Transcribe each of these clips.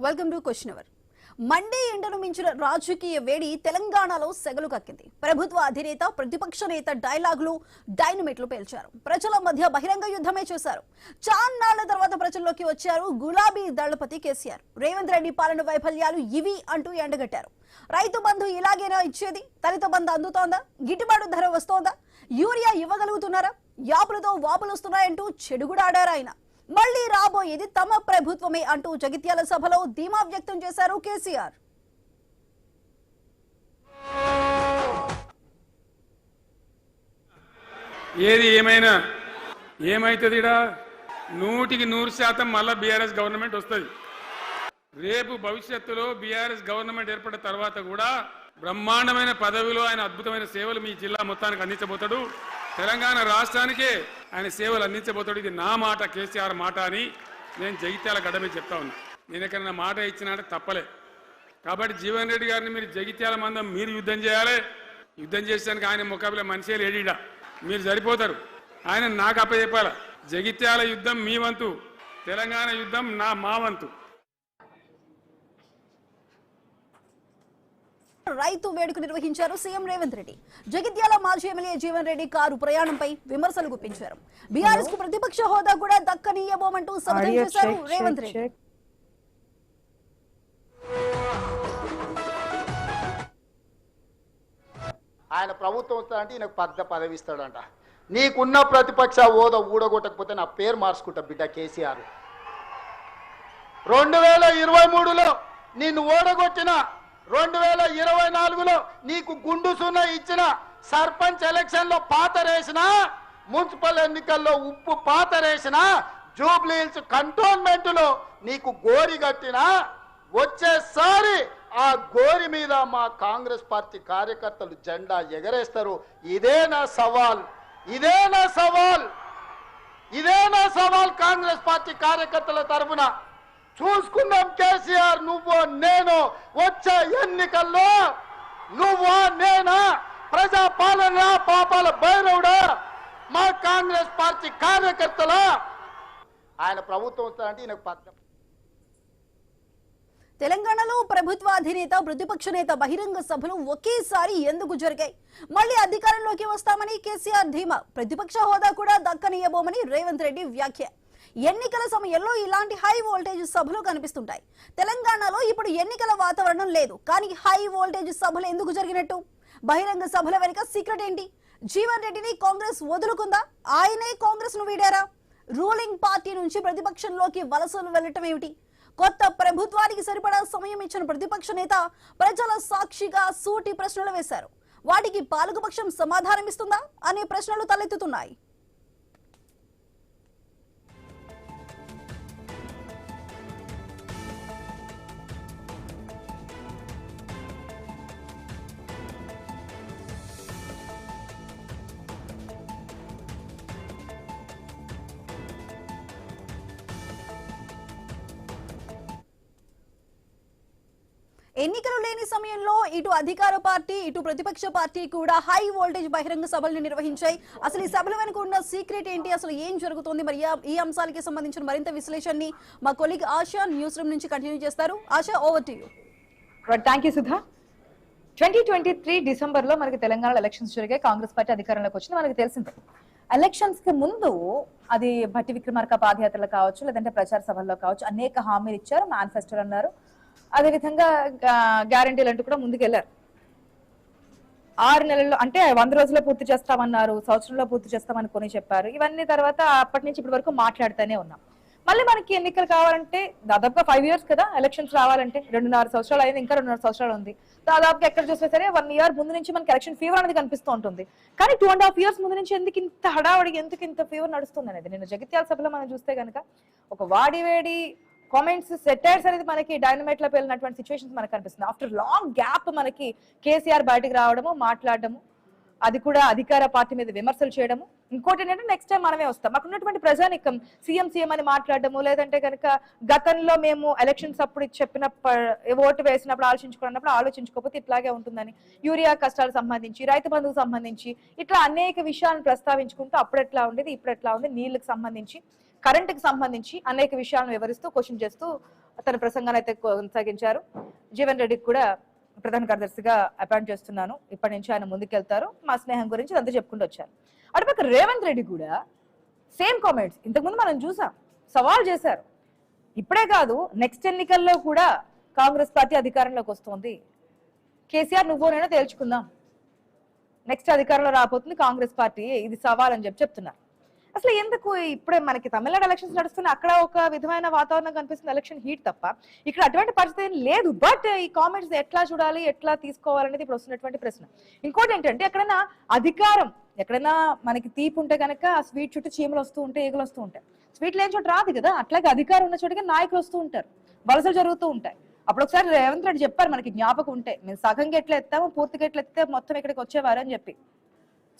Welcome to question hour. మండే ఎండను మించిన రాజకీయ వేడి తెలంగాణలో సెగలు కక్కింది. ప్రభుత్వ అధినేత ప్రతిపక్ష నేత డైలాగులు డైనమిట్లు పేల్చారు. ప్రజల మధ్య బహిరంగ యుద్ధమే చేశారు. చాన్నాళ్ల తర్వాత ప్రజల్లోకి వచ్చారు గులాబీ దళపతి కేసీఆర్. రేవంత్ రెడ్డి పాలన వైఫల్యాలు ఇవి అంటూ ఎండగట్టారు. రైతు బంధు ఇలాగేనా ఇచ్చేది? దళిత బంధు అందుతోందా? గిట్టుబాటు ధర వస్తోందా? యూరియా ఇవ్వగలుగుతున్నారా? యాపులతో వాపులు వస్తున్నాయంటూ చెడుగుడాడారు ఆయన. మళ్లీ రాబోయేది తమ ప్రభుత్వమే అంటూ జగిత్యాల సభలో ధీమా వ్యక్తం చేశారు కేసీఆర్. ఏది ఏమైనా ఏమైతుంది? 100% మళ్ళా బీఆర్ఎస్ గవర్నమెంట్ వస్తుంది. రేపు భవిష్యత్తులో బీఆర్ఎస్ గవర్నమెంట్ ఏర్పడిన తర్వాత కూడా బ్రహ్మాండమైన పదవిలో ఆయన అద్భుతమైన సేవలు మీ జిల్లా మొత్తానికి అందించబోతాడు. తెలంగాణ రాష్ట్రానికే ఆయన సేవలు అందించబోతాడు. ఇది నా మాట, కేసీఆర్ మాట అని నేను జగిత్యాల గడ్డ మీద చెప్తా ఉన్నా. నేను ఎక్కడైనా మాట ఇచ్చినా అంటే తప్పలే. కాబట్టి జీవన్ రెడ్డి గారిని మీరు జగిత్యాల మందం మీరు యుద్ధం చేయాలి. యుద్ధం చేసేదానికి ఆయన ముఖాబిల మనిషే లేడీడా, మీరు సరిపోతారు. ఆయన నాకు అప్పచెప్పాల. జగిత్యాల యుద్ధం మీ వంతు, తెలంగాణ యుద్ధం మా వంతు. రైతు వేడుక నిర్వహించారు సీఎం రేవంత్ రెడ్డి. జగిత్యాల మాజీ ఎమ్మెల్యే జీవన్ రెడ్డి కారు ప్రయాణంపై విమర్శలు గుప్పించారు. బీఆర్ఎస్ కు ప్రతిపక్ష హోదా కూడా దక్కనీయబోమంటూ శపథం చేశారు రేవంత్ రెడ్డి. ఆయన ప్రభుత్వం వస్తాడంటే ఈయనకు పెద్ద పదవి ఇస్తాడంట. నీకున్న ప్రతిపక్ష హోదా ఊడగొట్టకపోతే నా పేరు మార్చుకుంటా బిడ్డ కేసీఆర్. 2023లో నిన్ను ఓడగొట్టిన, 2024లో నీకు గుండు సున్నా ఇచ్చిన, సర్పంచ్ ఎలక్షన్ లో పాతరేసిన, మున్సిపల్ ఎన్నికల్లో ఉప్పు పాతరేసిన, జూబ్లీ హిల్స్ కంటోన్మెంట్ లో నీకు గోరి కట్టిన, వచ్చేసారి ఆ గోరి మీద మా కాంగ్రెస్ పార్టీ కార్యకర్తలు జెండా ఎగరేస్తారు. ఇదే నా సవాల్, ఇదే నా సవాల్, ఇదే నా సవాల్ కాంగ్రెస్ పార్టీ కార్యకర్తల తరఫున. చూసుకుందాం కేసీఆర్, నువ్వు నేను వచ్చే ఎన్నికల్లో నువ్వు నేనా, ప్రజా పాలన పాపాల భైరవుడా, మా కాంగ్రెస్ పార్టీ కార్యకర్తల. ఆయన ప్రభుత్వం వస్తాడంటే ఈయనకు పద్ధతి. తెలంగాణలో ప్రభుత్వ అధినేత ప్రతిపక్ష నేత బహిరంగ సభలు ఒకేసారి ఎందుకు జరిగాయి? మళ్లీ అధికారంలోకి వస్తామని కేసీఆర్ ధీమా. ప్రతిపక్ష హోదా కూడా దక్కనీయబోమని రేవంత్ రెడ్డి వ్యాఖ్య. ఎన్నికల సమయంలో ఇలాంటి హై వోల్టేజ్ సభలు కనిపిస్తుంటాయి. తెలంగాణలో ఇప్పుడు ఎన్నికల వాతావరణం లేదు, కానీ హై వోల్టేజ్ సభలు ఎందుకు జరిగినట్టు? బహిరంగ సభల వెనుక సీక్రెట్ ఏంటి? జీవన్ రెడ్డిని కాంగ్రెస్ వదులుకుందా? ఆయనే కాంగ్రెస్ ను వీడారా? రూలింగ్ పార్టీ నుంచి ప్రతిపక్షంలోకి వలసలు వెళ్లటం ఏమిటి? కొత్త ప్రభుత్వానికి సరిపడా సమయం ఇచ్చిన ప్రతిపక్ష నేత ప్రజల సాక్షిగా సూటి ప్రశ్నలు వేశారు. వాటికి పాలకపక్షం సమాధానం ఇస్తుందా అనే ప్రశ్నలు తలెత్తుతున్నాయి. ఎన్నికలు లేని సమయంలో ఇటు అధికార పార్టీ ఇటు ప్రతిపక్ష పార్టీ కూడా హై వోల్టేజ్ బహిరంగ సభలను నిర్వహించాయి. అసలు ఈ సభల వెనుక ఉన్న సీక్రెట్ ఏంటి? అసలు ఏం జరుగుతోంది? మరి ఈ అంశాలకి సంబంధించిన మరింత విశ్లేషణని మా కొలీగ్ ఆశా న్యూస్ రూమ్ నుంచి కంటిన్యూ చేస్తారు. ASHA, over to you. Thank you Sudha. 2023 డిసెంబర్లో మనకి తెలంగాణలో ఎలక్షన్స్ జరిగాయి. కాంగ్రెస్ పార్టీ అధికారంలోకి వచ్చింది. మనకి తెలిసిందే, ఎలక్షన్స్ కి ముందు అది భట్టి విక్రమార్క పాదయాత్రలు కావచ్చు, లేదంటే ప్రచార సభల్లో కావచ్చు, అనేక హామీలు ఇచ్చారు, మేనిఫెస్టోలు అన్నారు. అదేవిధంగా గ్యారంటీలు అంటూ కూడా ముందుకెళ్లారు. 6 నెలల్లో అంటే 100 రోజుల్లో పూర్తి చేస్తామన్నారు, సంవత్సరంలో పూర్తి చేస్తామని కొని చెప్పారు. ఇవన్నీ తర్వాత అప్పటి నుంచి ఇప్పటి వరకు మాట్లాడుతూనే ఉన్నాం. మళ్ళీ మనకి ఎన్నికలు కావాలంటే దాదాపుగా 5 years కదా, ఎలక్షన్స్ రావాలంటే 2.5 సంవత్సరాలు అయింది, ఇంకా 2.5 సంవత్సరాలు ఉంది. దాదాపుగా ఎక్కడ చూసినా సరే 1 year ముందు నుంచి మనకి ఎలక్షన్ ఫీవర్ అనేది కనిపిస్తూ ఉంటుంది. కానీ 2.5 years ముందు నుంచి ఎందుకు ఇంత హడావడికి, ఎందుకు ఇంత ఫీవర్ నడుస్తుంది అనేది నేను జగిత్యాల సభలో మనం చూస్తే కనుక ఒక వాడివేడి కామెంట్స్, సెటైర్స్ అనేది మనకి డైనమైట్ లో వెళ్ళినటువంటి సిచ్యువేషన్స్ మనకు కనిపిస్తుంది. ఆఫ్టర్ లాంగ్ గ్యాప్ మనకి కేసీఆర్ బయటకు రావడము, మాట్లాడడము, అది కూడా అధికార పార్టీ మీద విమర్శలు చేయడము. ఇంకోటి ఏంటంటే నెక్స్ట్ టైం మనమే వస్తాం. మాకు ఉన్నటువంటి ప్రజానికం సీఎం అని మాట్లాడడము, లేదంటే కనుక గతంలో మేము ఎలక్షన్స్ అప్పుడు చెప్పిన ఓటు వేసినప్పుడు ఆలోచించుకోకపోతే ఇట్లాగే ఉంటుందని, యూరియా కష్టాలకు సంబంధించి, రైతు బంధుకు సంబంధించి, ఇట్లా అనేక విషయాలను ప్రస్తావించుకుంటూ అప్పుడు ఎట్లా ఉండేది, ఇప్పుడు ఎట్లా ఉంది, నీళ్లకు సంబంధించి, కరెంటుకి సంబంధించి అనేక విషయాలను వివరిస్తూ క్వశ్చన్ చేస్తూ తన ప్రసంగాన్ని అయితే కొనసాగించారు. జీవన్ రెడ్డికి కూడా ప్రధాన కార్యదర్శిగా అపాయింట్ చేస్తున్నాను, ఇప్పటి నుంచి ఆయన ముందుకెళ్తారు, మా స్నేహం గురించి అంతా చెప్పుకుంటూ వచ్చారు. అటుపక్క రేవంత్ రెడ్డి కూడా సేమ్ కామెంట్స్ ఇంతకుముందు మనం చూసాం, సవాల్ చేశారు. ఇప్పుడే కాదు, నెక్స్ట్ ఎన్నికల్లో కూడా కాంగ్రెస్ పార్టీ అధికారంలోకి వస్తుంది, కేసీఆర్ నువ్వునైనా తేల్చుకుందాం, నెక్స్ట్ అధికారంలో రాబోతుంది కాంగ్రెస్ పార్టీ, ఇది సవాల్ అని చెప్తున్నారు. అసలు ఎందుకు ఇప్పుడే మనకి తమిళనాడు ఎలక్షన్స్ నడుస్తున్నాయి, అక్కడ ఒక విధమైన వాతావరణం కనిపిస్తుంది, ఎలక్షన్ హీట్ తప్ప ఇక్కడ అటువంటి పరిస్థితి లేదు. బట్ ఈ కామెంట్స్ ఎట్లా చూడాలి, ఎట్లా తీసుకోవాలనేది ఇప్పుడు వస్తున్నటువంటి ప్రశ్న. ఇంకోటి ఏంటంటే, ఎక్కడైనా అధికారం, ఎక్కడైనా మనకి తీపి ఉంటే కనుక ఆ స్వీట్ చుట్టూ చీమలు వస్తూ ఉంటాయి, ఈగలు వస్తూ ఉంటాయి. స్వీట్ లేని చోట రాదు కదా, అట్లాగే అధికారం ఉన్న చోటకి నాయకులు వస్తూ ఉంటారు, వలసలు జరుగుతూ ఉంటాయి. అప్పుడు ఒకసారి రేవంత్ రెడ్డి చెప్పారు, మనకి జ్ఞాపకం ఉంటే, మేము సగంగా ఎట్లా ఎత్తాము, పూర్తిగా ఎట్లా ఎత్తే మొత్తం ఇక్కడికి వచ్చేవారు అని చెప్పి.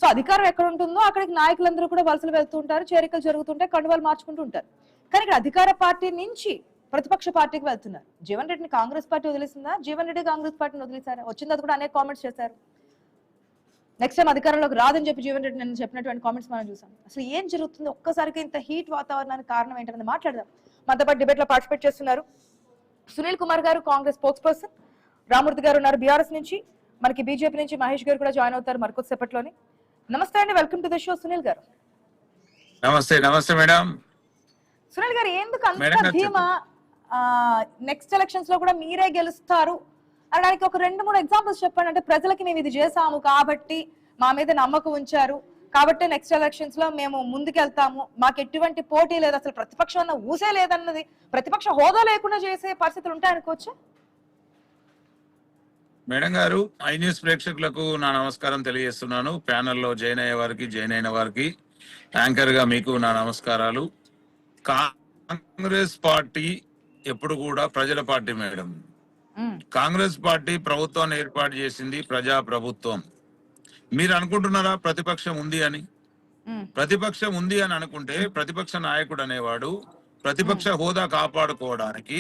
సో అధికారం ఎక్కడ ఉంటుందో అక్కడికి నాయకులందరూ కూడా వలసలు వెళ్తూ ఉంటారు, చేరికలు జరుగుతుంటాయి, కండువాలు మార్చుకుంటూ ఉంటారు. కానీ ఇక్కడ అధికార పార్టీ నుంచి ప్రతిపక్ష పార్టీకి వెళ్తున్నారు. జీవన్ రెడ్డిని కాంగ్రెస్ పార్టీ వదిలేసిందా, జీవన్ రెడ్డి కాంగ్రెస్ పార్టీని వదిలేసారా? వచ్చింది అది కూడా అనేక కామెంట్స్ చేశారు. నెక్స్ట్ టైం అధికారంలోకి రాదని చెప్పి జీవన్ రెడ్డి నేను చెప్పినటువంటి కామెంట్స్ మనం చూసాం. అసలు ఏం జరుగుతుంది, ఒక్కసారిగా ఇంత హీట్ వాతావరణానికి కారణం ఏంటనేది మాట్లాడదాం. మనతో పాటు డిబేట్ లో పార్టిసిపేట్ చేస్తున్నారు సునీల్ కుమార్ గారు, కాంగ్రెస్ స్పోక్స్ పర్సన్, రామూర్తి గారు ఉన్నారు బీఆర్ఎస్ నుంచి, మనకి బీజేపీ నుంచి మహేష్ గారు కూడా జాయిన్ అవుతారు మరికొద్దిసేపట్లోని. నమస్తే అండి, welcome to the show. Sunil గారు నమస్తే. నమస్తే మేడం. సునీల్ గారు, ఎందుకు అంత ధీమా నెక్స్ట్ ఎలక్షన్స్ లో కూడా మీరే గెలుస్తారు అనడానికి ఒక 2-3 ఎగ్జాంపుల్స్ చెప్పండి. అంటే ప్రజలకి మేము ఇది చేసాము కాబట్టి మా మీద నమ్మకం ఉంచారు కాబట్టి నెక్స్ట్ ఎలక్షన్స్ లో మేము ముందుకెళ్తాము, మాకు ఎటువంటి పోటీ లేదు, అసలు ప్రతిపక్షం అన్న ఊసే లేదన్నది, ప్రతిపక్ష హోదా లేకుండా చేసే పరిస్థితులు ఉంటాయనుకోవచ్చు. మేడం గారు, ఐ న్యూస్ ప్రేక్షకులకు నా నమస్కారం తెలియజేస్తున్నాను. ప్యానెల్లో జాయిన్ అయ్యే వారికి, జాయిన్ అయిన వారికి, యాంకర్ గా మీకు నా నమస్కారాలు. కాంగ్రెస్ పార్టీ ఎప్పుడు కూడా ప్రజల పార్టీ మేడం. కాంగ్రెస్ పార్టీ ప్రభుత్వాన్ని ఏర్పాటు చేసింది ప్రజా ప్రభుత్వం. మీరు అనుకుంటున్నారా ప్రతిపక్షం ఉంది అని? ప్రతిపక్షం ఉంది అని అనుకుంటే ప్రతిపక్ష నాయకుడు అనేవాడు ప్రతిపక్ష హోదా కాపాడుకోవడానికి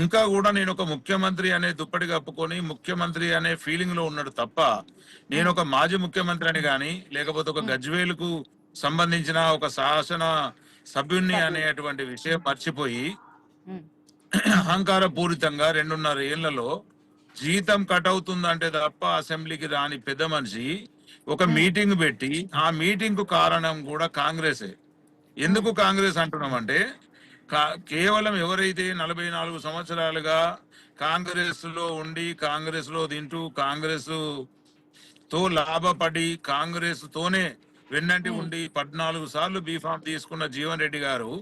ఇంకా కూడా నేను ఒక ముఖ్యమంత్రి అనే దుప్పటి కప్పుకొని ముఖ్యమంత్రి అనే ఫీలింగ్ లో ఉన్నాడు తప్ప, నేను ఒక మాజీ ముఖ్యమంత్రి అని గాని, లేకపోతే ఒక గజ్వేలుకు సంబంధించిన ఒక శాసన సభ్యుణ్ణి అనేటువంటి విషయం మర్చిపోయి అహంకార పూరితంగా 2.5 ఏళ్లలో జీతం కట్ అవుతుందంటే తప్ప అసెంబ్లీకి రాని పెద్ద మనిషి ఒక మీటింగ్ పెట్టి, ఆ మీటింగ్ కు కారణం కూడా కాంగ్రెసే. ఎందుకు కాంగ్రెస్ అంటున్నామంటే, కేవలం ఎవరైతే 44 సంవత్సరాలుగా కాంగ్రెస్ లో ఉండి, కాంగ్రెస్ లో తింటూ, కాంగ్రెస్ తో లాభపడి, కాంగ్రెస్ తోనే వెన్నంటి ఉండి 14 సార్లు బీఫామ్ తీసుకున్న జీవన్ రెడ్డి గారు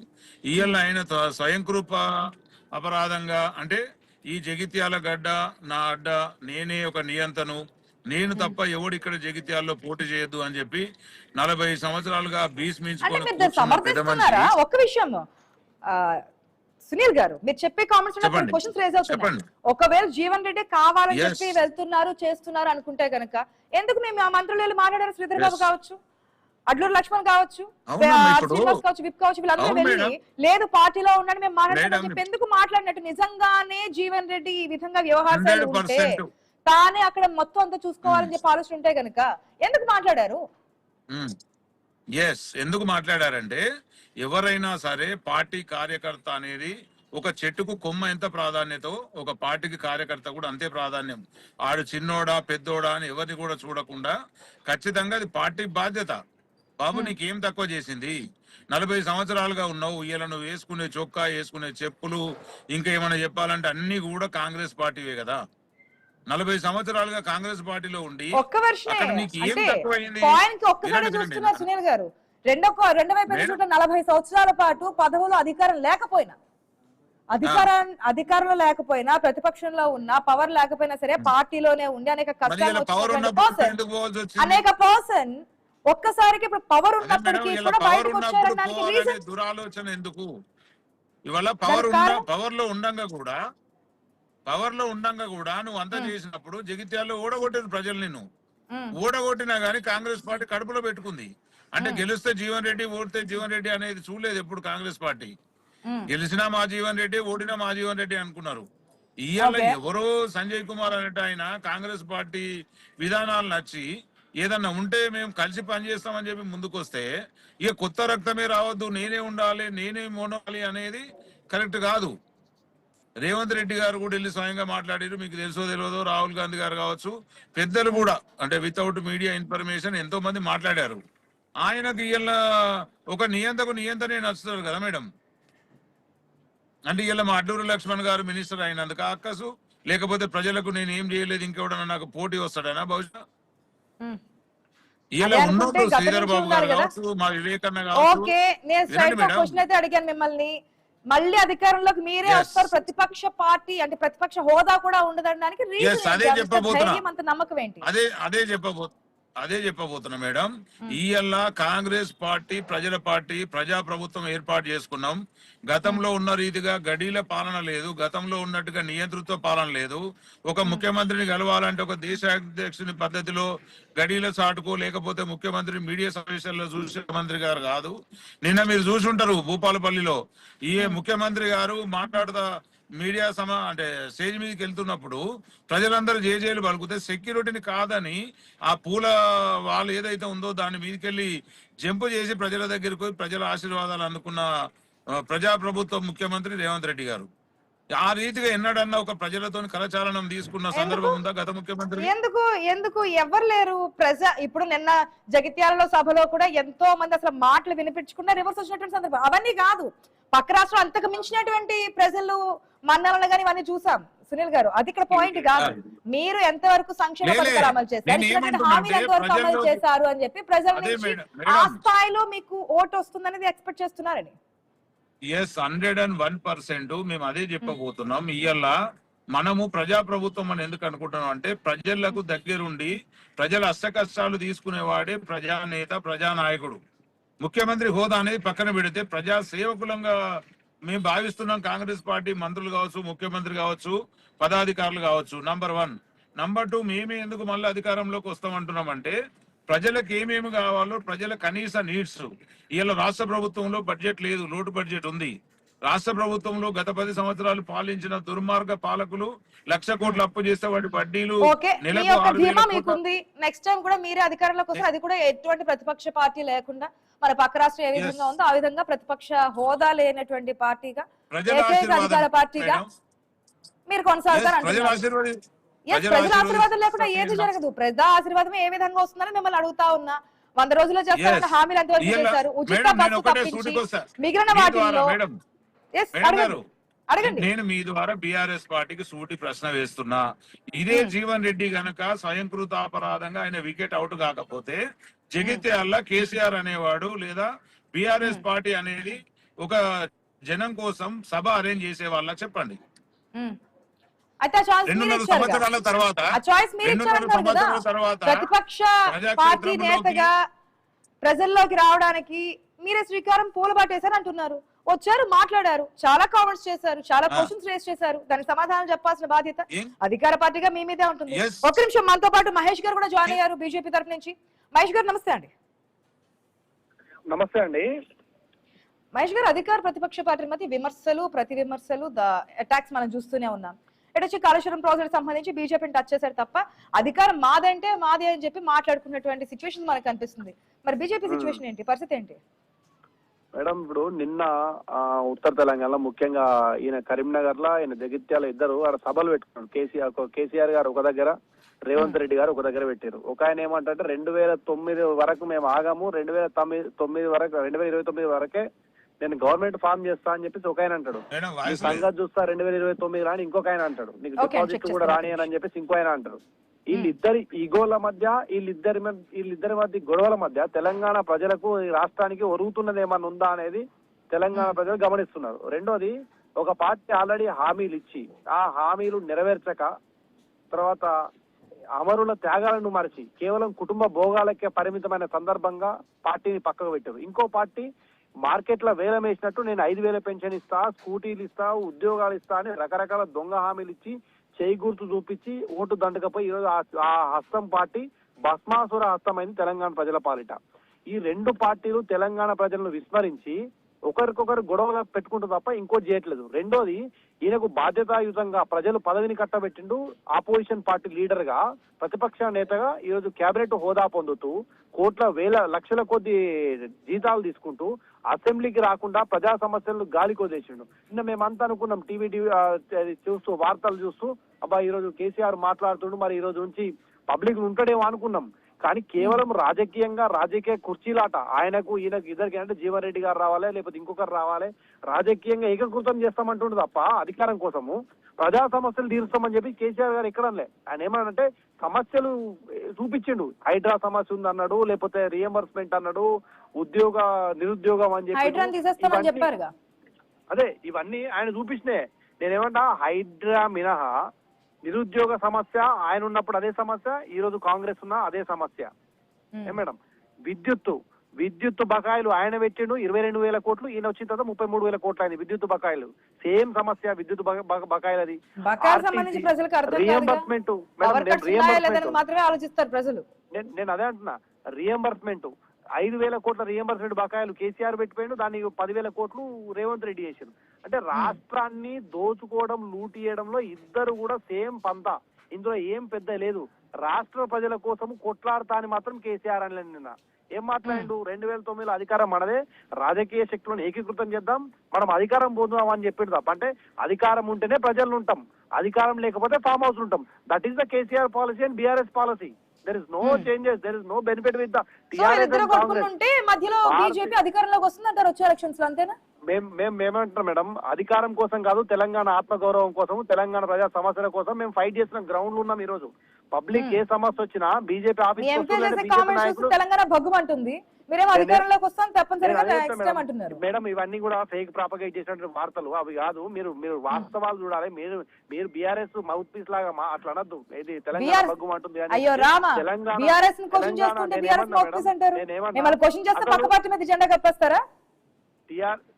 ఇవాళ ఆయన స్వయంకృప అపరాధంగా, అంటే ఈ జగిత్యాల గడ్డ నా అడ్డ, నేనే ఒక నియంతను, నేను తప్ప ఎవడు ఇక్కడ జగిత్యాల్లో పోటీ చేయొద్దు అని చెప్పి 40 సంవత్సరాలుగా సమర్థిస్తున్నారా? ఒక్క విషయం సునీల్ గారు, మీరు చెప్పే కామెంట్స్ క్వశ్చన్స్ రేజ్ అవుతున్నాయి. ఒకవేళ జీవన్ రెడ్డి కావాలని చెప్పి వెళ్తున్నారు, చేస్తున్నారు అనుకుంటే కనుక ఎందుకు మేము ఆ మంత్రులు మాట్లాడారు? శ్రీధర్ బాబు కావచ్చు, అడ్లూరు లక్ష్మణ్ కావచ్చు, శ్రీనివాస్ కావచ్చు, విప్ కావచ్చు, వీళ్ళందరూ వెళ్ళి లేదు పార్టీలో ఉన్నాడు మేము మాట్లాడాలని చెప్పి ఎందుకు మాట్లాడినట్టు? నిజంగానే జీవన్ రెడ్డి ఈ విధంగా వ్యవహారాలు ఉంటే, తానే అక్కడ మొత్తం అంతా చూసుకోవాలని చెప్పి ఆలోచన ఉంటే కనుక ఎందుకు మాట్లాడారు? ఎందుకు మాట్లాడారంటే, ఎవరైనా సరే పార్టీ కార్యకర్త అనేది ఒక చెట్టుకు కొమ్మ ఎంత ప్రాధాన్యతో ఒక పార్టీకి కార్యకర్త కూడా అంతే ప్రాధాన్యం. ఆడు చిన్నోడా పెద్దోడా అని ఎవరిని కూడా చూడకుండా ఖచ్చితంగా అది పార్టీ బాధ్యత. బాబు నీకేం తక్కువ చేసింది? 40 సంవత్సరాలుగా ఉన్నావు, ఇలా నువ్వు వేసుకునే చొక్కా, వేసుకునే చెప్పులు, ఇంకా ఏమైనా చెప్పాలంటే అన్ని కూడా కాంగ్రెస్ పార్టీవే కదా. 40 సంవత్సరాలుగా కాంగ్రెస్ పార్టీలో ఉండి నీకు ఏం తక్కువైంది? సునీల్ గారు, రెండో వైపు 40 సంవత్సరాల పాటు పదవులు అధికారం లేకపోయినా, అధికారంలో లేకపోయినా, ప్రతిపక్షంలో ఉన్నా, పవర్ లేకపోయినా సరే పార్టీలోనే ఉండి అనేక కష్టాలు అనేక పర్సన్ ఒక్కసారికి ఇప్పుడు పవర్ ఉన్నప్పటికీ కూడా బయటకు వచ్చారనడానికి రీజన్ దురాలోచన ఎందుకు? ఇవాళ పవర్ లో ఉండంగా కూడా నువ్వు అంతా చేసినప్పుడు జగిత్యాల్లో ఓడగొట్టిన ప్రజలు నిన్ను ఓడగొట్టినా గానీ కాంగ్రెస్ పార్టీ కడుపులో పెట్టుకుంది. అంటే గెలిస్తే జీవన్ రెడ్డి, ఓడితే జీవన్ రెడ్డి అనేది చూడలేదు ఎప్పుడు కాంగ్రెస్ పార్టీ. గెలిచినా మా జీవన్ రెడ్డి, ఓడినా మా జీవన్ రెడ్డి అనుకున్నారు. ఇవాళ ఎవరో సంజయ్ కుమార్ అనేట ఆయన కాంగ్రెస్ పార్టీ విధానాలు నచ్చి ఏదన్నా ఉంటే మేము కలిసి పనిచేస్తామని చెప్పి ముందుకు వస్తే, ఇక కొత్త రక్తమే రావద్దు, నేనే ఉండాలి, నేనే మోనాలి అనేది కరెక్ట్ కాదు. రేవంత్ రెడ్డి గారు కూడా వెళ్ళి స్వయంగా మాట్లాడారు. మీకు తెలుసో తెలియదో రాహుల్ గాంధీ గారు కావచ్చు, పెద్దలు కూడా అంటే వితౌట్ మీడియా ఇన్ఫర్మేషన్ ఎంతో మంది మాట్లాడారు. ఆయనకు ఇలా ఒక నియంతనే నచ్చుతారు కదా మేడం. అంటే ఇలా మా అడ్డూరు లక్ష్మణ్ గారు మినిస్టర్ అయినందుకు అక్కసు, లేకపోతే ప్రజలకు నేను ఏం చేయలేదు ఇంకెవడన్నా నాకు పోటీ వస్తాడనా బహుశా. ఇలా ఉన్నట్టు శ్రీధర్ బాబు గారు కావచ్చు, మా వివేకన్న ఓకే, నేను స్ట్రైట్ క్వశ్చన్ అయితే అడిగాను మిమ్మల్ని. మళ్ళీ అధికారంలోకి మీరే వస్తారు, ప్రతిపక్ష పార్టీ అంటే ప్రతిపక్ష హోదా కూడా ఉండదనడానికి అంత నమ్మకం ఏంటి? అదే చెప్పబోతున్నా మేడం. ఇయ్యల్లా కాంగ్రెస్ పార్టీ ప్రజల పార్టీ ప్రజాప్రభుత్వం ఏర్పాటు చేసుకున్నాం. గతంలో ఉన్న రీతిగా గడీల పాలన లేదు, గతంలో ఉన్నట్టుగా నియంతృత్వ పాలన లేదు. ఒక ముఖ్యమంత్రిని కలవాలంటే ఒక దేశ అధ్యక్షుని పద్ధతిలో గడీల చాటుకో, లేకపోతే ముఖ్యమంత్రి మీడియా సమావేశాల్లో చూసే మంత్రి గారు కాదు. నిన్న మీరు చూసి ఉంటారు భూపాలపల్లిలో ఈ ముఖ్యమంత్రి గారు మాట్లాడుతా మీడియా అంటే స్టేజ్ మీదకి వెళ్తున్నప్పుడు ప్రజలందరూ జేజేలు పలుకుతే సెక్యూరిటీని కాదని ఆ పూల వాళ్ళు ఏదైతే ఉందో దాని మీదకెళ్ళి జంపు చేసి ప్రజల దగ్గరికి పోయి ప్రజల ఆశీర్వాదాలు అందుకున్న ప్రజాప్రభుత్వ ముఖ్యమంత్రి రేవంత్ రెడ్డి గారు. ఆ రీతిగా ఎన్నడన్నా ఒక ప్రజలతో కరచాలనం తీసుకున్న సందర్భం ఉందా గత ముఖ్యమంత్రి? ఎందుకు ఎవరు లేరు? ఇప్పుడు నిన్న జగిత్యాలలో సభలో కూడా ఎంతో మంది అసలు మాటలు వినిపించుకున్న రివర్స్ వచ్చినటువంటి సందర్భం. అవన్నీ కాదు, పక్క రాష్ట్రం అంతకు మించినటువంటి ప్రజలు మన్నలను గాని ఇవన్నీ చూసాం సునీల్ గారు. అది ఇక్కడ పాయింట్ కాదు. మీరు ఎంతవరకు సంక్షేమ పథకాలు అమలు చేశారు, హామీలు ఎంతవరకు అమలు చేశారు అని చెప్పి ప్రజల నుంచి ఆ స్థాయిలో మీకు ఓటు వస్తుందనేది ఎక్స్పెక్ట్ చేస్తున్నారని. ఎస్, 101% మేము అదే చెప్పబోతున్నాం. ఇయ్యాల మనము ప్రజాప్రభుత్వం అని ఎందుకు అనుకుంటున్నాం అంటే ప్రజలకు దగ్గరుండి ప్రజల అష్ట కష్టాలు తీసుకునేవాడే ప్రజానేత, ప్రజానాయకుడు. ముఖ్యమంత్రి హోదా అనేది పక్కన పెడితే ప్రజా సేవకులంగా మేము భావిస్తున్నాం. కాంగ్రెస్ పార్టీ మంత్రులు కావచ్చు, ముఖ్యమంత్రి కావచ్చు, పదాధికారులు కావచ్చు. నంబర్ 1. నంబర్ 2, మేమే ఎందుకు మళ్ళీ అధికారంలోకి వస్తామంటున్నామంటే ప్రజలకు ఏమేమి కావాలో ప్రజల కనీస నీడ్స్. ఇలా రాష్ట్ర ప్రభుత్వంలో బడ్జెట్ లేదు, లోటు బడ్జెట్ ఉంది. రాష్ట్ర ప్రభుత్వంలో గత 10 సంవత్సరాలు పాలించిన దుర్మార్గ పాలకులు 1,00,000 కోట్లు అప్పు చేస్తే వాటి వడ్డీలు నెక్స్ట్ టైం కూడా మీరే అధికారంలోకి వస్తే అది కూడా ఎటువంటి ప్రతిపక్ష పార్టీ లేకుండా మన పక్క రాష్ట్రం ఏ విధంగా ఉందో ఆ విధంగా ప్రతిపక్ష హోదా లేనటువంటి పార్టీగా, అధికార పార్టీగా మీరు కొనసాగుతారు. ప్రజల ఆశీర్వాదం లేకుండా ఏది జరగదు. ప్రజా ఆశీర్వాదం ఏ విధంగా వస్తుందని మిమ్మల్ని అడుగుతా ఉన్నా. 100 రోజుల్లో చేస్తారన్న హామీలు ఎంతవరకు చేశారు? ఉచిత బస్సు తప్పించి మిగిలిన వాటిల్లో అడగండి. నేను మీ ద్వారా బీఆర్ఎస్ పార్టీకి సూటి ప్రశ్న వేస్తున్నా. ఇదే జీవన్ రెడ్డి గనక స్వయంకృతాపరాధంగా ఆయన వికెట్ అవుట్ కాకపోతే జగిత్యాల కేసీఆర్ అనేవాడు లేదా బీఆర్ఎస్ పార్టీ అనేది ఒక జనం కోసం సభ అరేంజ్ చేసే వాళ్ళ చెప్పండి. 2.5 సంవత్సరాల తర్వాత ప్రతిపక్ష పార్టీ నేతగా ప్రజల్లోకి రావడానికి మీరే శ్రీకారం పూలబాటేశారు అంటున్నారు. వచ్చారు, మాట్లాడారు, చాలా కామెంట్స్ చేశారు, చాలా క్వశ్చన్స్ రేస్ చేశారు. దానికి సమాధానం చెప్పాల్సిన బాధ్యత అధికార పార్టీగా మీ మీదే ఉంటుంది. ఒక్క నిమిషం, మనతో పాటు మహేష్ గారు కూడా జాయిన్ అయ్యారు బీజేపీ తరఫు నుంచి. మహేష్ గారు నమస్తే అండి. నమస్తే అండి. మహేష్ గారు, అధికార ప్రతిపక్ష పార్టీ మధ్య విమర్శలు, ప్రతి విమర్శలు, అటాక్స్ మనం చూస్తూనే ఉన్నాం. వచ్చి కాళేశ్వరం ప్రాజెక్ట్ సంబంధించి బీజేపీని టచ్ చేశారు తప్ప అధికారం మాదంటే మాదే అని చెప్పి మాట్లాడుకున్నటువంటి సిచ్యువేషన్ మనకు కనిపిస్తుంది. మరి బీజేపీ సిచ్యువేషన్ ఏంటి, పరిస్థితి ఏంటి? మేడం, ఇప్పుడు నిన్న ఉత్తర తెలంగాణలో ముఖ్యంగా ఈయన కరీంనగర్ లో, ఈయన జగిత్యాల ఇద్దరు ఆడ సభలు పెట్టుకున్నారు. కేసీఆర్ గారు ఒక దగ్గర, రేవంత్ రెడ్డి గారు ఒక దగ్గర పెట్టారు. ఒక ఆయన ఏమంటే 2009 వరకు మేము ఆగాము, 2009 వరకు 2029 వరకే నేను గవర్నమెంట్ ఫామ్ చేస్తా అని చెప్పేసి ఒక ఆయన అంటాడు. సంగతి చూస్తా 2029 రాని ఇంకొక ఆయన అంటాడు. నీకు డిపాజిట్ కూడా రాని అని చెప్పేసి ఇంకో ఆయన అంటారు. వీళ్ళిద్దరి ఈగోల మధ్య, వీళ్ళిద్దరి మధ్య గొడవల మధ్య తెలంగాణ ప్రజలకు, ఈ రాష్ట్రానికి ఒరుగుతున్నది ఏమన్నా ఉందా అనేది తెలంగాణ ప్రజలు గమనిస్తున్నారు. రెండోది, ఒక పార్టీ ఆల్రెడీ హామీలు ఇచ్చి ఆ హామీలు నెరవేర్చక తర్వాత అమరుల త్యాగాలను మరిచి కేవలం కుటుంబ భోగాలకే పరిమితమైన సందర్భంగా పార్టీని పక్కకు పెట్టారు. ఇంకో పార్టీ మార్కెట్ లో వేలం వేసినట్టు నేను 5,000 పెన్షన్ ఇస్తా, స్కూటీలు ఇస్తా, ఉద్యోగాలు ఇస్తా అని రకరకాల దొంగ హామీలు ఇచ్చి చేయి గుర్తు చూపించి ఓటు దండకపోయి ఈరోజు ఆ హస్తం పార్టీ భస్మాసుర హస్తమైంది తెలంగాణ ప్రజల పాలిట. ఈ రెండు పార్టీలు తెలంగాణ ప్రజలను విస్మరించి ఒకరికొకరు గొడవలు పెట్టుకుంటూ తప్ప ఇంకోటి చేయట్లేదు. రెండోది, ఈయనకు బాధ్యతాయుతంగా ప్రజలు పదవిని కట్టబెట్టిండు. ఆపోజిషన్ పార్టీ లీడర్ గా, ప్రతిపక్ష నేతగా ఈరోజు కేబినెట్ హోదా పొందుతూ లక్షల కొద్ది జీతాలు తీసుకుంటూ అసెంబ్లీకి రాకుండా ప్రజా సమస్యలను గాలికి వదిలేసిండు. నిన్న మేమంతా అనుకున్నాం టీవీ చూస్తూ వార్తలు చూస్తూ అబ్బా ఈ రోజు కేసీఆర్ మాట్లాడుతుండు, మరి ఈ రోజు నుంచి పబ్లిక్ ఉంటాడేమో అనుకున్నాం. కానీ కేవలం రాజకీయ కుర్చీలాట, ఆయనకు ఈయనకు ఇద్దరికి అంటే జీవన్ రెడ్డి గారు రావాలి లేకపోతే ఇంకొకరు రావాలి, రాజకీయంగా ఏకీకృతం చేస్తామంటుండు తప్ప అధికారం కోసము ప్రజా సమస్యలు తీరుస్తామని చెప్పి కేసీఆర్ గారు ఎక్కడంలే. ఆయన ఏమన్నాడంటే సమస్యలు చూపించిండు. హైడ్రా సమస్య ఉంది అన్నాడు, లేకపోతే రియంబర్స్మెంట్ అన్నాడు, నిరుద్యోగం అని చెప్పి అదే ఇవన్నీ ఆయన చూపించినే. నేనేమంటా హైడ్రా మినహా నిరుద్యోగ సమస్య ఆయన ఉన్నప్పుడు అదే సమస్య, ఈ రోజు కాంగ్రెస్ ఉన్న అదే సమస్య. మేడం విద్యుత్ బకాయిలు ఆయన పెట్టిండు 22,000 కోట్లు, ఈయన వచ్చిన తర్వాత 33,000 కోట్లు అయింది విద్యుత్ బకాయిలు. సేమ్ సమస్య విద్యుత్ బకాయిలు. అది రియంబర్స్మెంట్ మాత్రమే ఆలోచిస్తారు ప్రజలు. నేను అదే అంటున్నా, రియంబర్స్మెంట్ 5,000 కోట్ల రియంబర్స్మెంట్ బకాయిలు కేసీఆర్ పెట్టిపోయిండు, దాన్ని 10,000 కోట్లు రేవంత్ రెడ్డి చేసిండు. అంటే రాష్ట్రాన్ని దోచుకోవడం లూటి చేయడంలో ఇద్దరు కూడా సేమ్ పంత. ఇందులో ఏం పెద్ద లేదు. రాష్ట్ర ప్రజల కోసం కొట్లాడతా అని మాత్రం కేసీఆర్ అని నిన్న ఏం మాట్లాడిండు, 2009లో అధికారం మనదే, రాజకీయ శక్తులను ఏకీకృతం చేద్దాం, మనం అధికారం పొందుదాం అని చెప్పిండు తప్ప. అంటే అధికారం ఉంటేనే ప్రజలు ఉంటాం, అధికారం లేకపోతే ఫామ్ హౌస్ ఉంటాం. That is the KCR policy and BRS policy. There is no changes, there is no benefit with the TRS and Congress. మధ్యలో బీజేపీ అధికారంలోకి వస్తుందంటారు వచ్చే ఎలక్షన్స్ లో, అంతేనా? మేమంటున్నాం మేడం, అధికారం కోసం కాదు, తెలంగాణ ఆత్మగౌరవం కోసం, తెలంగాణ ప్రజా సమస్యల కోసం మేము ఫైట్ చేస్తున్నాం. గ్రౌండ్ లో ఉన్నాం. ఈ రోజు పబ్లిక్ ఏ సమస్య వచ్చినా బీజేపీ ఆఫీస్ తెలంగాణ భగ్గుమంటుంది, మీరేమో అధికారంలోకి వస్తాం తప్పనిసరిగా నెక్స్ట్ టైం అంటున్నారు. మేడం ఇవన్నీ కూడా ఫేక్ ప్రాపగేట్ చేసినటువంటి వార్తలు, అవి కాదు. మీరు వాస్తవాలు చూడాలి. మీరు బీఆర్ఎస్ మౌత్ పీస్ లాగా అట్లా అనద్దు. ఇది తెలంగాణ భగ్గుమంటుంది అని. అయ్యో రామా, బీఆర్ఎస్ ని క్వశ్చన్ చేస్తుంటే బీఆర్ఎస్ మౌత్ పీస్ అంటారు. మిమ్మల్ని క్వశ్చన్ చేస్తే పక్క పార్టీ మీద జెండా కప్పేస్తారా?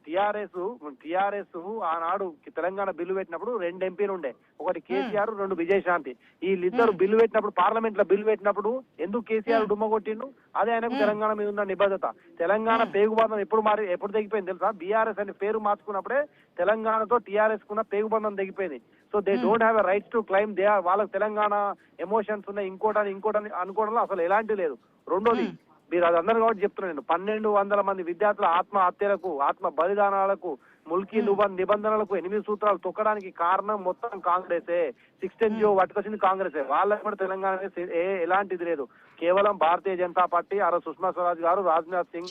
టిఆర్ఎస్ ఆనాడు తెలంగాణ బిల్లు పెట్టినప్పుడు 2 ఎంపీలు ఉండే, ఒకటి కేసీఆర్, 2 విజయశాంతి. వీళ్ళిద్దరు బిల్లు పెట్టినప్పుడు, పార్లమెంట్ లో బిల్లు పెట్టినప్పుడు ఎందుకు కేసీఆర్ డుమ్మ కొట్టిండు? అదే ఆయనకు తెలంగాణ మీద ఉన్న నిబద్ధత. తెలంగాణ పేగుబంధం ఎప్పుడు తెగిపోయింది తెలుసా? బీఆర్ఎస్ అని పేరు మార్చుకున్నప్పుడే తెలంగాణతో టీఆర్ఎస్ కున్న పేగుబంధం తెగిపోయింది. So they don't have a rights to claim they are. వాళ్ళకి తెలంగాణ ఎమోషన్స్ ఉన్నాయి, ఇంకోటని అనుకోవడంలో అసలు ఎలాంటి లేదు. రెండోది, మీరు అది అందరూ కాబట్టి చెప్తున్నాను నేను, 1,200 మంది విద్యార్థుల ఆత్మహత్యలకు, ఆత్మ బలిదానాలకు, ముల్కీ నిబంధనలకు 8 సూత్రాలు తొక్కడానికి కారణం మొత్తం కాంగ్రెసే. 610 జీవో పట్టుకొచ్చింది కాంగ్రెసే. వాళ్ళకి కూడా తెలంగాణ ఎలాంటిది లేదు. కేవలం భారతీయ జనతా పార్టీ, ఆ రోజు సుష్మా స్వరాజ్ గారు, రాజ్నాథ్ సింగ్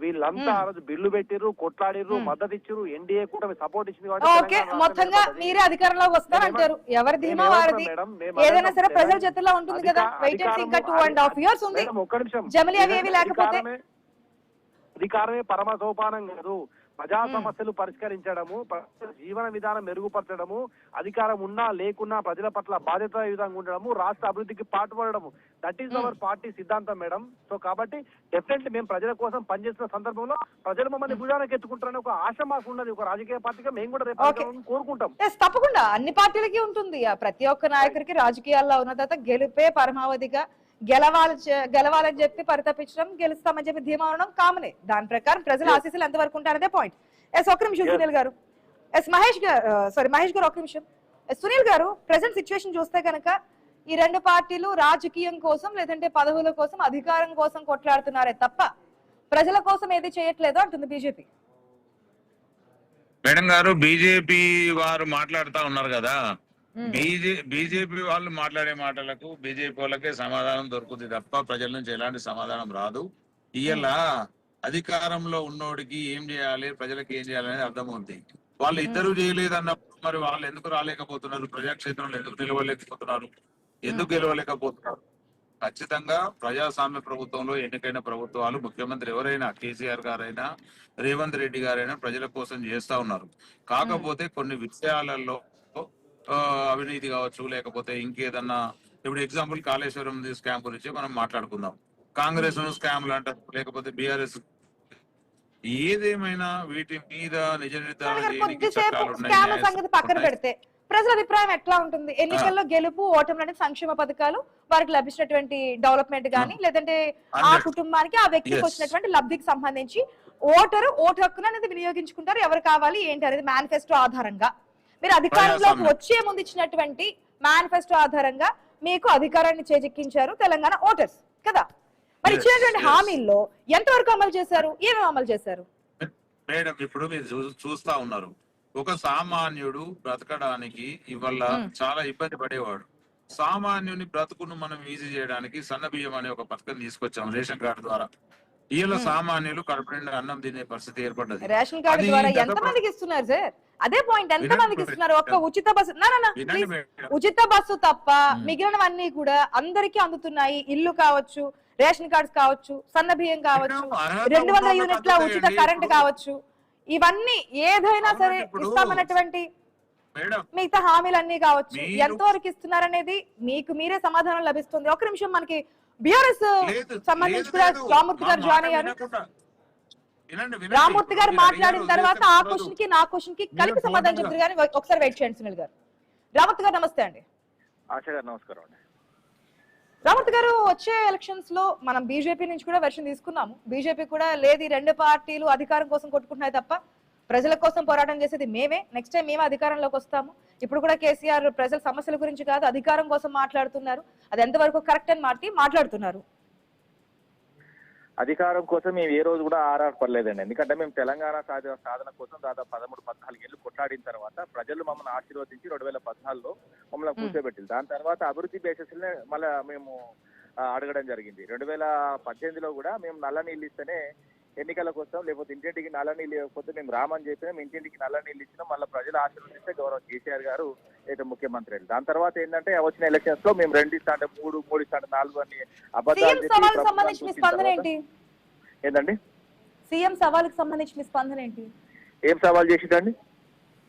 వీళ్ళంతా ఆ రోజు బిల్లు పెట్టిర్రు, కొట్లాడిర్రు, మద్దతు ఇచ్చిర్రు, ఎన్డీఏ కూడా సపోర్ట్ ఇచ్చింది. మొత్తంగా మీరే అధికారంలోకి వస్తారంటారు. ఎవరి ధీమా వారిది. ఏదైనా సరే ప్రజల చేతుల్లో ఉంటుంది కదా. Wait and see. ఇంకా 2.5 years ఉంది. ఒక్క నిమిషం. జమిలి అవి ఏవి లేకపోతే అధికారమే పరమ సోపానం కాదు. ప్రజా సమస్యలు పరిష్కరించడము, జీవన విధానం మెరుగుపరచడము, అధికారం ఉన్నా లేకున్నా ప్రజల పట్ల బాధ్యతాయుతంగా ఉండడము, రాష్ట్ర అభివృద్ధికి పాటుపడడము, దట్ ఈస్ అవర్ పార్టీ సిద్ధాంతం మేడం. సో కాబట్టి డెఫినెట్లీ మేము ప్రజల కోసం పనిచేస్తున్న సందర్భంలో ప్రజలు మమ్మల్ని భుజానికి ఎత్తుకుంటారని ఒక ఆశ మాకు ఉన్నది. ఒక రాజకీయ పార్టీగా మేము కూడా రేపు కోరుకుంటాం. తప్పకుండా అన్ని పార్టీలకి ఉంటుంది. ప్రతి ఒక్క నాయకుడికి రాజకీయాల్లో ఉన్న తర్వాత గెలుపే పరమావధిగా, గెలవాలని చెప్పి పరితపించడం, గెలుస్తామని చెప్పి ధీమా ఉండడం కామనే. దాని ప్రకారం ప్రజల ఆశీస్సులు ఎంతవరకు ఉంటారనే పాయింట్. ఒక్క నిమిషం సునీల్ గారు. మహేష్ గారు ఒక్క నిమిషం. సునీల్ గారు, ప్రెసెంట్ సిచ్యువేషన్ చూస్తే కనుక ఈ 2 పార్టీలు రాజకీయం కోసం, లేదంటే పదవుల కోసం, అధికారం కోసం కొట్లాడుతున్నారే తప్ప ప్రజల కోసం ఏది చేయట్లేదు అంటుంది బీజేపీ. మేడం గారు, బీజేపీ వారు మాట్లాడుతా ఉన్నారు కదా, బీజేపీ వాళ్ళు మాట్లాడే మాటలకు బీజేపీ వాళ్ళకే సమాధానం దొరుకుతుంది తప్ప ప్రజల నుంచి ఎలాంటి సమాధానం రాదు. ఇవాళ అధికారంలో ఉన్నోడికి ఏం చేయాలి, ప్రజలకు ఏం చేయాలి అనేది అర్థమవుతుంది. వాళ్ళు ఇద్దరు చేయలేదన్నప్పుడు మరి వాళ్ళు ఎందుకు రాలేకపోతున్నారు? ప్రజాక్షేత్రంలో ఎందుకు నిలవలేకపోతున్నారు? ఎందుకు గెలవలేకపోతున్నారు? ఖచ్చితంగా ప్రజాస్వామ్య ప్రభుత్వంలో ఎన్నికైన ప్రభుత్వాలు, ముఖ్యమంత్రి ఎవరైనా, కేసీఆర్ గారైనా, రేవంత్ రెడ్డి గారైనా ప్రజల కోసం చేస్తా ఉన్నారు. కాకపోతే కొన్ని విషయాలలో అవినీతి కావచ్చు, లేకపోతే ఇంకేదన్నా, ఇప్పుడు ఎగ్జాంపుల్ కాళేశ్వరం స్కామ్ గురించి మనం మాట్లాడుకుందాం. కాంగ్రెస్ స్కామ్లు అంటారు, లేకపోతే బీఆర్ఎస్, ఏదేమైనా వీటి మీద నిజ సంగతి పక్కన పెడితే ప్రజల అభిప్రాయం ఎట్లా ఉంటుంది? ఎన్నికల్లో గెలుపు ఓటమి అనేది సంక్షేమ పథకాలు, వారికి లభించినటువంటి డెవలప్మెంట్ గానీ, లేదంటే ఆ కుటుంబానికి, ఆ వ్యక్తికి వచ్చినటువంటి లబ్ధికి సంబంధించి ఓటు హక్కును అనేది వినియోగించుకుంటారు. ఎవరు కావాలి ఏంటి అనేది మేనిఫెస్టో ఆధారంగా, మీరు అధికారంలోకి వచ్చే ముందు ఇచ్చినటువంటి మేనిఫెస్టో ఆధారంగా మీకు అధికారాన్ని చేజిక్కించారు తెలంగాణ ఓటర్స్ కదా. మరి ఇచ్చినటువంటి హామీల్లో ఎంతవరకు అమలు చేశారు? ఏమేమి అమలు చేశారు? మేడం ఇప్పుడు మీరు చూస్తా ఉన్నారు, ఒక సామాన్యుడు బ్రతకడానికి ఇవాళ చాలా ఇబ్బంది పడేవాడు. సామాన్యుని బ్రతుకును మనం ఈజీ చేయడానికి సన్న బియ్యం అనే ఒక పథకం తీసుకొచ్చాం రేషన్ కార్డు ద్వారా. ఈయన సామాన్యులు కడుపు నిండా అన్నం తినే పరిస్థితి ఏర్పడ్డది. రేషన్ కార్డు ద్వారా ఎంత మందికి ఇస్తున్నారు సార్? అదే పాయింట్, ఎంత మందికి ఇస్తున్నారు? ఒక్క ఉచిత బస్సు ఉచిత బస్సు తప్ప మిగిలినవన్నీ కూడా అందరికీ అందుతున్నాయి. ఇల్లు కావచ్చు, రేషన్ కార్డ్స్ కావచ్చు, సన్న బియ్యం కావచ్చు, 200 యూనిట్ల ఉచిత కరెంట్ కావచ్చు, ఇవన్నీ ఏదైనా సరే ఇస్తామన్నటువంటి మిగతా హామీలన్నీ కావచ్చు, ఎంతవరకు ఇస్తున్నారనేది మీకు మీరే సమాధానం లభిస్తుంది. ఒక నిమిషం, మనకి బిఆర్ఎస్ సంబంధించి కూడా రామూర్తి గారు జాయిన్ అయ్యారు. రామూర్తి గారు మాట్లాడిన తర్వాత ఆ క్వశ్చన్ కి నా క్వశ్చన్ కి కలిపి సమాధానం చెప్తారు కానీ ఒకసారి వెయిట్ చేయండి సునీల్ గారు. రామూర్తి గారు నమస్తే అండి. ఆశా గారు నమస్కారం అండి. రామూర్తి గారు, వచ్చే ఎలక్షన్స్ లో మనం బీజేపీ నుంచి కూడా వెర్షన్ తీసుకున్నాము. బీజేపీ కూడా లేదు, ఈ రెండు పార్టీలు అధికారం కోసం కొట్టుకుంటున్నాయి తప్ప ప్రజల కోసం పోరాటం చేసేది మేమే, నెక్స్ట్ టైం మేమే అధికారంలోకి వస్తాము. ఇప్పుడు కూడా కేసీఆర్ ప్రజల సమస్యల గురించి కాదు అధికారం కోసం మాట్లాడుతున్నారు. అది ఎంతవరకు కరెక్ట్ అని మాట్లాడుతున్నారు? అధికారం కోసం మేము ఏ రోజు కూడా ఆరాటపడలేదండి. ఎందుకంటే మేము తెలంగాణ సాధన కోసం దాదాపు 13-14 ఏళ్ళు కొట్లాడిన తర్వాత ప్రజలు మమ్మల్ని ఆశీర్వదించి 2014లో మమ్మల్ని కూర్చోబెట్టింది. దాని తర్వాత అభివృద్ధి బేసిస్ మళ్ళీ మేము అడగడం జరిగింది. 2018లో కూడా మేము నల్ల నీళ్ళు ఇస్తేనే ఎన్నికల కోసం, లేకపోతే ఇంటింటికి నల్ల నీళ్ళు ఇవ్వకపోతే మేము రామని చెప్పినా ఇంటింటికి నల్ల నీళ్ళు ఇచ్చినా మళ్ళీ ప్రజలు ఆశీర్వదిస్తే గౌరవ కేసీఆర్ గారు అయితే ముఖ్యమంత్రి. దాని తర్వాత ఏంటంటే వచ్చిన ఎలక్షన్స్ లో మేము 2 ఇస్తా అంటే 3 ఇస్తా అంటే 4 అని అబద్ధాలు చెప్పి ఏంటండి సీఎం సవాలుకి సంబంధించి మీ స్పందన ఏంటి? ఏం సవాల్ చేసిందండి?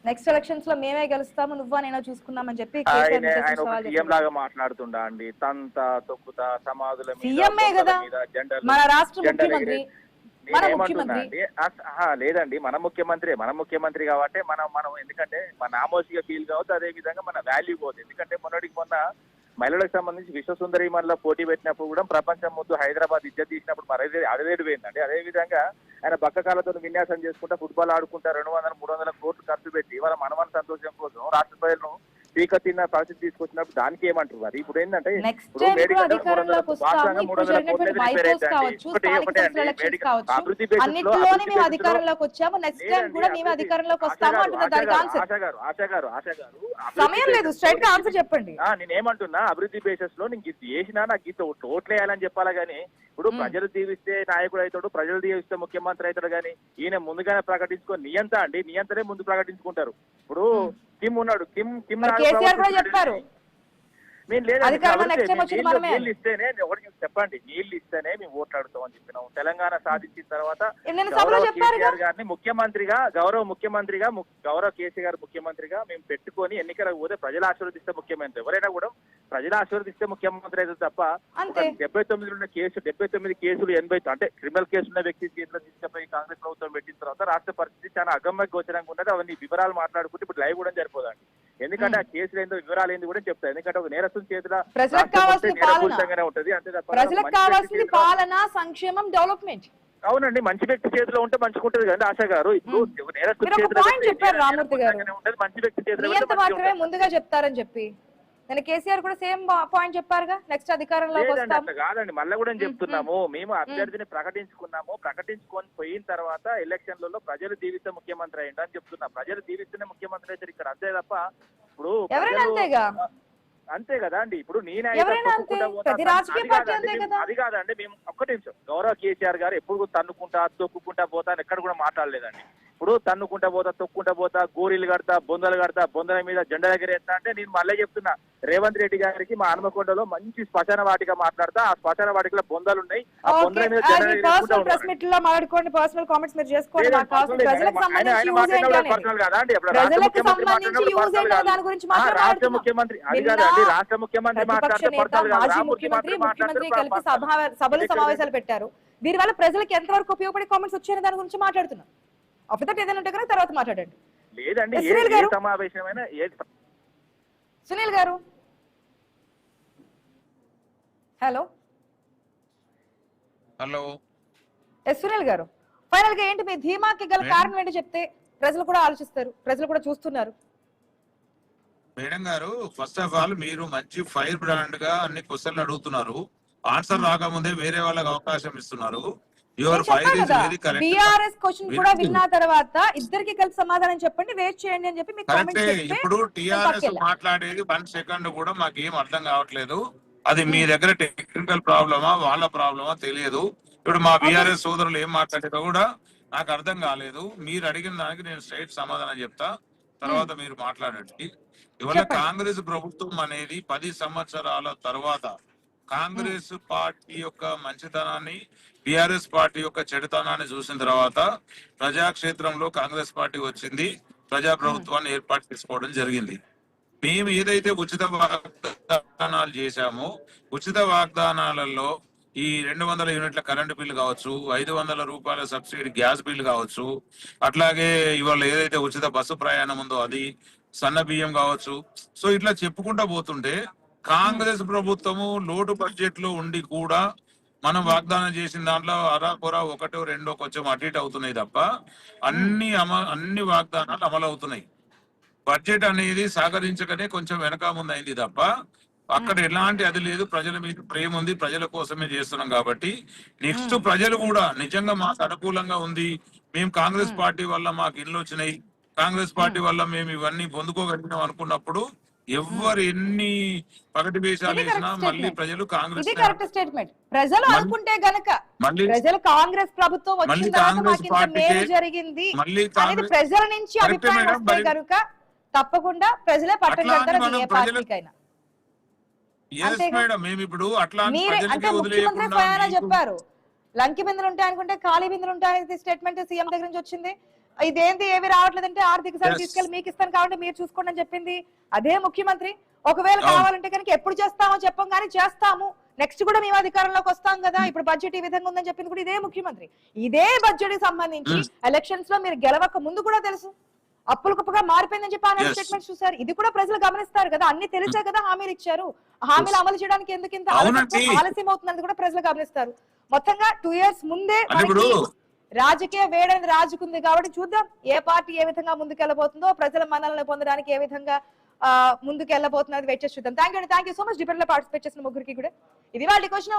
నెక్స్ట్ ఎలక్షన్స్ లో మేమే గెలుస్తాము, నువ్వా నేనో చూసుకున్నామని చెప్పి ఆయన ఒక సీఎం లాగా మాట్లాడుతుండా అండి? తంత తొక్కుతా సమాధుల మీద జెండర్ మన రాష్ట్ర ముఖ్యమంత్రి లేదండి, మన ముఖ్యమంత్రి కాబట్టి మనం ఎందుకంటే మన నామోషిగా ఫీల్ కావచ్చు, అదే విధంగా మన వాల్యూ పోతుంది. ఎందుకంటే మొన్న మహిళలకు సంబంధించి విశ్వసుందరి మనలో పోటీ పెట్టినప్పుడు కూడా ప్రపంచం ముందు హైదరాబాద్ ఇజ్జత్ తీసినప్పుడు మరి అదేడు పోయిందండి. అదే విధంగా ఆయన బక్కకాలతో విన్యాసం చేసుకుంటా ఫుట్బాల్ ఆడుకుంటా 200-300 కోట్లు ఖర్చు పెట్టి వాళ్ళ మనమని సంతోషం కోసం రాష్ట్ర ప్రజలను పీక తిన్న పరిస్థితి తీసుకొచ్చినప్పుడు దానికి ఏమంటారు? అది ఇప్పుడు ఏంటంటే చెప్పండి. నేనేమంటున్నా, అభివృద్ధి బేసిస్ లో నీకు ఇది చేసినా నాకు ఇది ఓట్లు వేయాలని చెప్పాలా గానీ ఇప్పుడు ప్రజలు దీవిస్తే నాయకుడు అవుతాడు, ప్రజలు దీవిస్తే ముఖ్యమంత్రి అవుతాడు. కానీ ఈయన ముందుగానే ప్రకటించుకొని నియంతనే ముందు ప్రకటించుకుంటారు. ఇప్పుడు కిమ్ ఉన్నాడు, కిమ్ చెప్పారు నీళ్ళు ఇస్తేనే చెప్పండి, నీళ్ళు ఇస్తేనే మేము ఓట్లాడుతాం అని చెప్పినాం. తెలంగాణ సాధించిన తర్వాత కేసీఆర్ గారిని ముఖ్యమంత్రిగా గౌరవ కేసీఆర్ ముఖ్యమంత్రిగా మేము పెట్టుకొని ఎన్నికలకు పోతే ప్రజలు ఆశీర్వదిస్తే ముఖ్యమంత్రి. ఎవరైనా కూడా ప్రజలు ఆశీర్వదిస్తే ముఖ్యమంత్రి అయితే తప్ప 79 ఉన్న కేసు 79 కేసులు 80 అంటే క్రిమినల్ కేసు ఉన్న వ్యక్తి చేతిలో తీసుకుపోయి కాంగ్రెస్ ప్రభుత్వం పెట్టిన తర్వాత రాష్ట్ర పరిస్థితి చాలా అగమ్య గోచరంగా ఉన్నది. అవన్నీ వివరాలు మాట్లాడుకుంటే ఇప్పుడు లైవ్ కూడా సరిపోదండి. ఎందుకంటే ఆ కేసులు ఏందో వివరాలు ఏంది కూడా చెప్తారు. ఎందుకంటే ఒక నేరస్తుని చేతిలో ఉంటది, అంతే పాలన సంక్షేమం డెవలప్మెంట్. అవునండి, మంచి వ్యక్తి చేతిలో ఉంటే మంచుకుంటది కదా ఆశా గారు. ఇప్పుడు నేరస్తుని చేతిలో ఉంటది, మంచి వ్యక్తి చేతిలో ముందుగా చెప్తారని చెప్పి నేను కేసీఆర్ కూడా సేమ్ పాయింట్ చెప్పారుగా, నెక్స్ట్ అధికారంలో కాదండి. మళ్ళీ కూడా చెప్తున్నాము, మేము అభ్యర్థిని ప్రకటించుకొని పోయిన తర్వాత ఎలక్షన్లలో ప్రజలు దీవిస్తే ముఖ్యమంత్రి అయ్యిండు అని చెప్తున్నాం. ప్రజలు దీవిస్తేనే ముఖ్యమంత్రి అయితే ఇక్కడ, అంతే తప్ప ఇప్పుడు అంతే కదా అండి. ఇప్పుడు అది కాదండి, మేము ఒక్కటి గౌరవ కేసీఆర్ గారు ఎప్పుడు తన్నుకుంటా తొక్కుకుంటా పోతా ఎక్కడ కూడా మాట్లాడలేదండి. ఇప్పుడు తన్నుకుంటా పోతా తొక్కుంటా పోతా గోరీలు కడతా బొందల మీద జెండా దగ్గర ఎత్తా అంటే నేను మళ్ళీ చెప్తున్నా, రేవంత్ రెడ్డి గారికి మా హనుమకొండలో మంచి శ్మశాన వాటిక మాట్లాడతా, ఆ శ్మశాన వాటికలో బొందలు ఉన్నాయి, ఆ బొందల మీద రాష్ట్ర ముఖ్యమంత్రి అది కాదండి, రాష్ట్ర ముఖ్యమంత్రి సభలు సమావేశాలు పెట్టారు. దీని వల్ల ప్రజలకు ఎంతవరకు ఉపయోగపడే కామెంట్స్ వచ్చాయని దాని గురించి మాట్లాడుతున్నాం. ఏదైనా ఉంటే కనుక తర్వాత మాట్లాడండి. లేదండి, సమావేశమైన సునీల్ గారు, హలో సునీల్ గారు, ఫైనల్ గా ఏంటి మీ ధీమాకి గల కారణం ఏంటి చెప్తే ప్రజలు కూడా ఆలోచిస్తారు, ప్రజలు కూడా చూస్తున్నారు. మేడం గారు, ఫస్ట్ ఆఫ్ ఆల్ మీరు మంచి ఫైర్ బ్రాండ్ గా అన్ని క్వశ్చన్లు అడుగుతున్నారు, ఆన్సర్ రాకముందే వేరే వాళ్ళకి అవకాశం ఇస్తున్నారు. Your fire is very correct. BRS question కూడా విన్న తర్వాత ఇద్దరికి కలిసి సమాధానం చెప్పండి, వెయిట్ చేయండి అని చెప్పి మీకు కామెంట్ కరెక్టే. చేస్తే ఇప్పుడు టిఆర్ఎస్ పక్కెళ్ళా. మాట్లాడేది 1 సెకండ్ కూడా మాకేం అర్థం కావట్లేదు. అది మీ దగ్గర టెక్నికల్ ప్రాబ్లమా వాళ్ళ ప్రాబ్లమా తెలియదు. ఇప్పుడు మా బిఆర్ఎస్ సోదరులు ఏం మాట్లాడారో కూడా నాకు అర్థం కాలేదు. మీరు అడిగిన దానికి నేను స్ట్రైట్ సమాధానం చెప్తా, తర్వాత మీరు మాట్లాడండి. ఇవాళ చెప్పండి. కాంగ్రెస్ ప్రభుత్వం అనేది 10 సంవత్సరాల తర్వాత కాంగ్రెస్ పార్టీ యొక్క మంచితనాన్ని, బిఆర్ఎస్ పార్టీ యొక్క చెడుతనాన్ని చూసిన తర్వాత ప్రజాక్షేత్రంలో కాంగ్రెస్ పార్టీ వచ్చింది, ప్రజా ప్రభుత్వాన్ని ఏర్పాటు చేసుకోవడం జరిగింది. మేము ఏదైతే ఉచిత వాగ్దానాలు చేశామో, ఉచిత వాగ్దానాలలో ఈ 200 యూనిట్ల కరెంటు బిల్లు కావచ్చు, 500 రూపాయల సబ్సిడీ గ్యాస్ బిల్లు కావచ్చు, అట్లాగే ఇవాళ ఏదైతే ఉచిత బస్సు ప్రయాణం ఉందో అది, సన్న బియ్యం కావచ్చు. సో ఇట్లా చెప్పుకుంటా పోతుంటే కాంగ్రెస్ ప్రభుత్వము లోటు బడ్జెట్ లో ఉండి కూడా మనం వాగ్దానం చేసిన దాంట్లో అరాకొర 1, 2 కొంచెం అటు ఇటు అవుతున్నాయి తప్ప అన్ని వాగ్దానాలు అమలు అవుతున్నాయి. బడ్జెట్ అనేది సహకరించకనే కొంచెం వెనక ముందు అయింది తప్ప అక్కడ ఎలాంటి అది లేదు. ప్రజల మీద ప్రేమ ఉంది, ప్రజల కోసమే చేస్తున్నాం కాబట్టి నెక్స్ట్ ప్రజలు కూడా నిజంగా మాకు అనుకూలంగా ఉంది, మేము కాంగ్రెస్ పార్టీ వల్ల మాకు ఇల్లు వచ్చినాయి, కాంగ్రెస్ పార్టీ వల్ల మేము ఇవన్నీ పొందుకోగలిగినాం అనుకున్నప్పుడు ఎవరు ఎన్ని పగటి వేషాలు ఇది వేసినా correct మళ్ళీ statement. ప్రజలు కాంగ్రెస్ ఇది కరెక్ట్ స్టేట్మెంట్. ప్రజలు మళ్ళీ- అనుకుంటే గనక మళ్ళీ ప్రజలు కాంగ్రెస్ ప్రభుత్వం మళ్ళీ వచ్చిన తర్వాత కాంగ్రెస్ మాకు ఇంత పార్టీకే- మేలు జరిగింది మళ్ళీ అనేది కాంగ్రెస్ ప్రజల నుంచి కరెక్టే అభిప్రాయం మేడం, వస్తే మరి- కనుక తప్పకుండా ప్రజలే పట్టం అట్లా అని కడతారు, మనం అది ఏ ప్రజల- పార్టీకైనా. ఎస్ అంతేగా? మేడం, మేము ఇప్పుడు అట్లా అని మీరే అంటే ప్రజలకే ముఖ్యమంత్రి వదిలేయకుండా స్వయానా మీకు- చెప్పారు, లంకి బిందులు ఉంటాయి అనుకుంటే ఖాళీ బిందులు ఉంటాయనేది స్టేట్మెంట్ సీఎం దగ్గర నుంచి వచ్చింది. ఇదేంటి ఏవి రావట్లేదంటే ఆర్థిక సార్ Yes. తీసుకెళ్లి మీకు ఇస్తాను కాబట్టి మీరు చూసుకోండి అని చెప్పింది అదే ముఖ్యమంత్రి. ఒకవేళ అవును. కావాలంటే కనుక ఎప్పుడు చేస్తామో చెప్పం కానీ చేస్తాము, నెక్స్ట్ కూడా మేము అధికారంలోకి వస్తాం కదా, ఇప్పుడు బడ్జెట్ ఈ విధంగా ఉందని చెప్పింది కూడా ఇదే ముఖ్యమంత్రి. ఇదే బడ్జెట్ కి సంబంధించి ఎలక్షన్స్ లో మీరు గెలవక ముందు కూడా తెలుసు అప్పుల కుప్పగా మారిపోయిందని చెప్పి ఆయన Yes. స్టేట్మెంట్ చూసారు. ఇది కూడా ప్రజలు గమనిస్తారు కదా, అన్ని తెలిసే కదా హామీలు ఇచ్చారు. హామీలు అమలు చేయడానికి ఎందుకు ఇంత అవునండి. ఆలస్యం అవుతుందని కూడా ప్రజలు గమనిస్తారు. మొత్తంగా 2 years ముందే అంటే ఇప్పుడు మనకి రాజకీయ వేడని రాజుకుంది కాబట్టి చూద్దాం ఏ పార్టీ ఏ విధంగా ముందుకెళ్ళబోతుందో, ప్రజల మన్నలను పొందడానికి ఏ విధంగా ముందుకెళ్ళబోతున్నది వెయిట్ చేసి చూద్దాం. Thank you so much. Debate లో పార్టిసిపేట్ చేసిన ముగ్గురికి కూడా ఇది వాళ్ళ క్వశ్చన్.